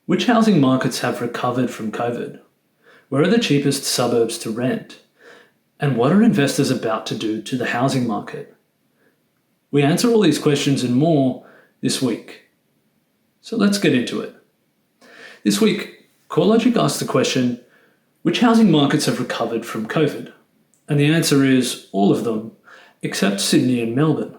Which housing markets have recovered from COVID? Where are the cheapest suburbs to rent? And what are investors about to do to the housing market? We answer all these questions and more this week. So let's get into it. This week, CoreLogic asked the question, which housing markets have recovered from COVID? And the answer is all of them, except Sydney and Melbourne.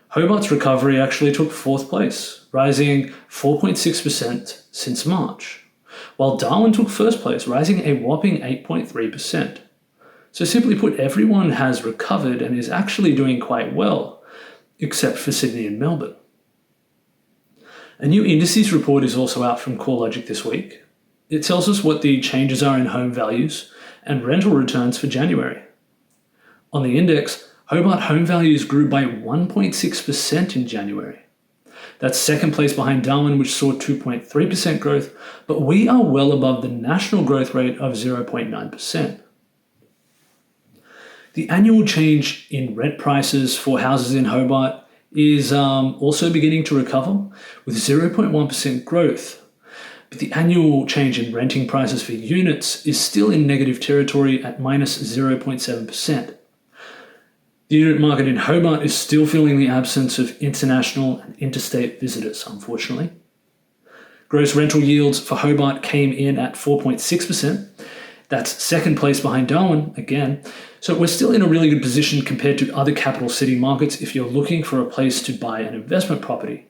Hobart's recovery actually took fourth place, rising 4.6% since March, while Darwin took first place, rising a whopping 8.3%. So simply put, everyone has recovered and is actually doing quite well, except for Sydney and Melbourne. A new Indices report is also out from CoreLogic this week. It tells us what the changes are in home values and rental returns for January. On the index, Hobart home values grew by 1.6% in January. That's second place behind Darwin, which saw 2.3% growth, but we are well above the national growth rate of 0.9%. The annual change in rent prices for houses in Hobart is also beginning to recover, with 0.1% growth. But the annual change in renting prices for units is still in negative territory at minus 0.7%. The unit market in Hobart is still feeling the absence of international and interstate visitors, unfortunately. Gross rental yields for Hobart came in at 4.6%. That's second place behind Darwin, again. So we're still in a really good position compared to other capital city markets if you're looking for a place to buy an investment property.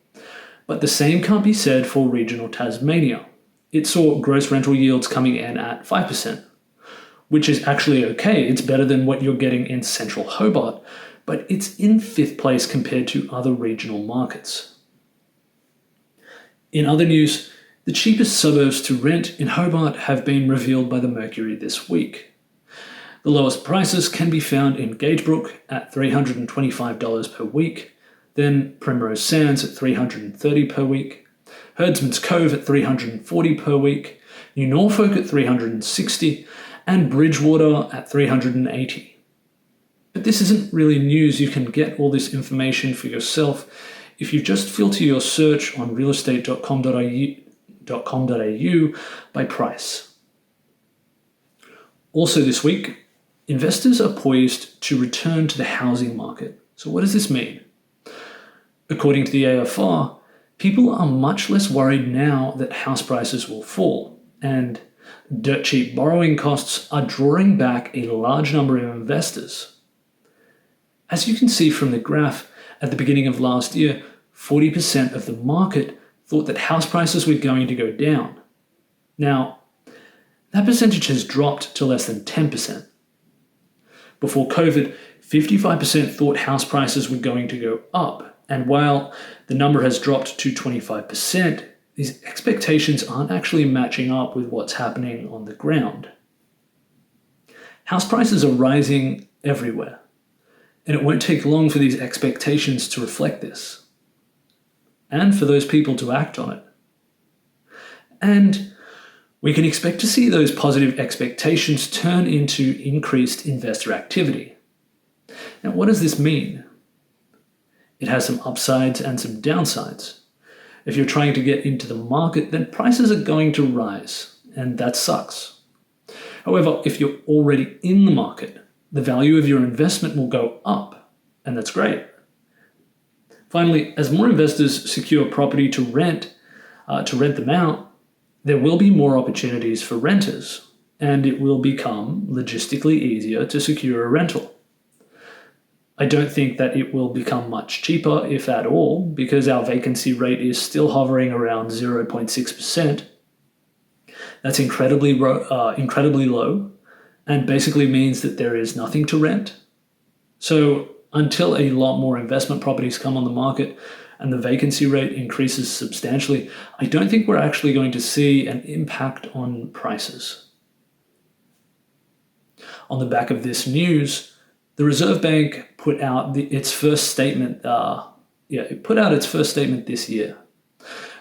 But the same can't be said for regional Tasmania. It saw gross rental yields coming in at 5%. Which is actually okay. It's better than what you're getting in central Hobart, but it's in fifth place compared to other regional markets. In other news, the cheapest suburbs to rent in Hobart have been revealed by the Mercury this week. The lowest prices can be found in Gagebrook at $325 per week, then Primrose Sands at $330 per week, Herdsman's Cove at $340 per week, New Norfolk at $360, and Bridgewater at $380. But this isn't really news. You can get all this information for yourself if you just filter your search on realestate.com.au by price. Also this week, investors are poised to return to the housing market. So what does this mean? According to the AFR, people are much less worried now that house prices will fall, and dirt cheap borrowing costs are drawing back a large number of investors. As you can see from the graph, at the beginning of last year, 40% of the market thought that house prices were going to go down. Now, that percentage has dropped to less than 10%. Before COVID, 55% thought house prices were going to go up, and while the number has dropped to 25%, these expectations aren't actually matching up with what's happening on the ground. House prices are rising everywhere, and it won't take long for these expectations to reflect this, and for those people to act on it. And we can expect to see those positive expectations turn into increased investor activity. Now, what does this mean? It has some upsides and some downsides. If you're trying to get into the market, then prices are going to rise, and that sucks. However, if you're already in the market, the value of your investment will go up, and that's great. Finally, as more investors secure property to rent them out, there will be more opportunities for renters, and it will become logistically easier to secure a rental. I don't think that it will become much cheaper, if at all, because our vacancy rate is still hovering around 0.6%. That's incredibly low, and basically means that there is nothing to rent. So until a lot more investment properties come on the market and the vacancy rate increases substantially, I don't think we're actually going to see an impact on prices. On the back of this news, the Reserve Bank put out its first statement. It put out its first statement this year.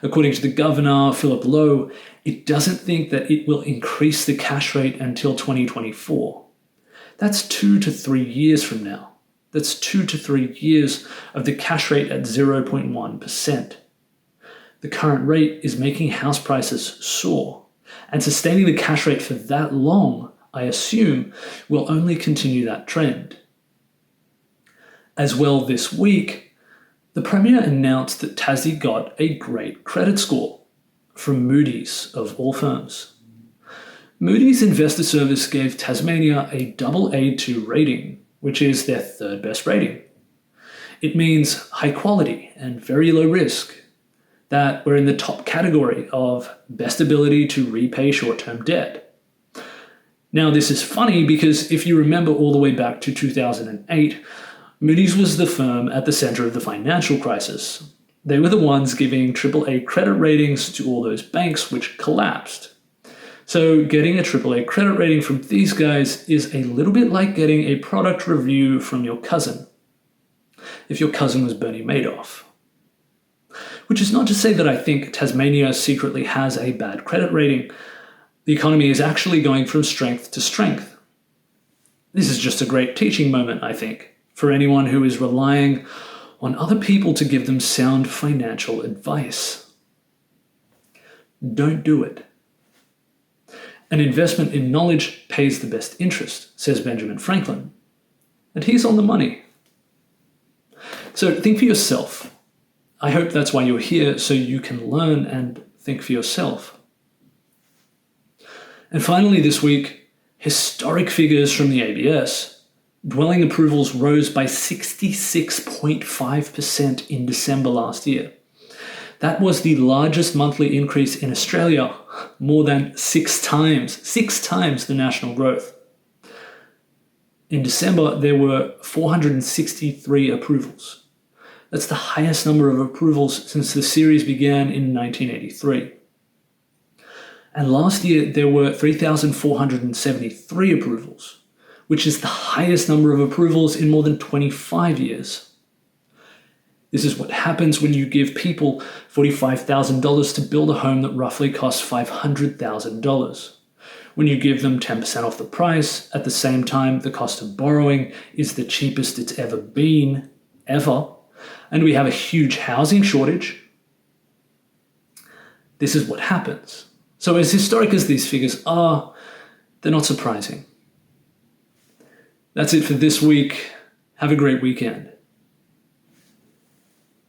According to the governor, Philip Lowe, it doesn't think that it will increase the cash rate until 2024. That's 2 to 3 years from now. That's 2 to 3 years of the cash rate at 0.1%. The current rate is making house prices soar, and sustaining the cash rate for that long, I assume, will only continue that trend. As well, this week, the Premier announced that Tassie got a great credit score from Moodys, of all firms. Moody's Investor Service gave Tasmania a AA2 rating, which is their third best rating. It means high quality and very low risk, that we're in the top category of best ability to repay short-term debt. Now, this is funny because if you remember all the way back to 2008, Moody's was the firm at the center of the financial crisis. They were the ones giving AAA credit ratings to all those banks which collapsed. So getting a AAA credit rating from these guys is a little bit like getting a product review from your cousin, if your cousin was Bernie Madoff. Which is not to say that I think Tasmania secretly has a bad credit rating. The economy is actually going from strength to strength. This is just a great teaching moment, I think, for anyone who is relying on other people to give them sound financial advice. Don't do it. An investment in knowledge pays the best interest, says Benjamin Franklin. And he's on the money. So think for yourself. I hope that's why you're here, so you can learn and think for yourself. And finally this week, historic figures from the ABS. Dwelling approvals rose by 66.5% in December last year. That was the largest monthly increase in Australia, more than six times the national growth. In December, there were 463 approvals. That's the highest number of approvals since the series began in 1983. And last year, there were 3,473 approvals, which is the highest number of approvals in more than 25 years. This is what happens when you give people $45,000 to build a home that roughly costs $500,000. When you give them 10% off the price, at the same time the cost of borrowing is the cheapest it's ever been, ever, and we have a huge housing shortage. This is what happens. So as historic as these figures are, they're not surprising. That's it for this week. Have a great weekend.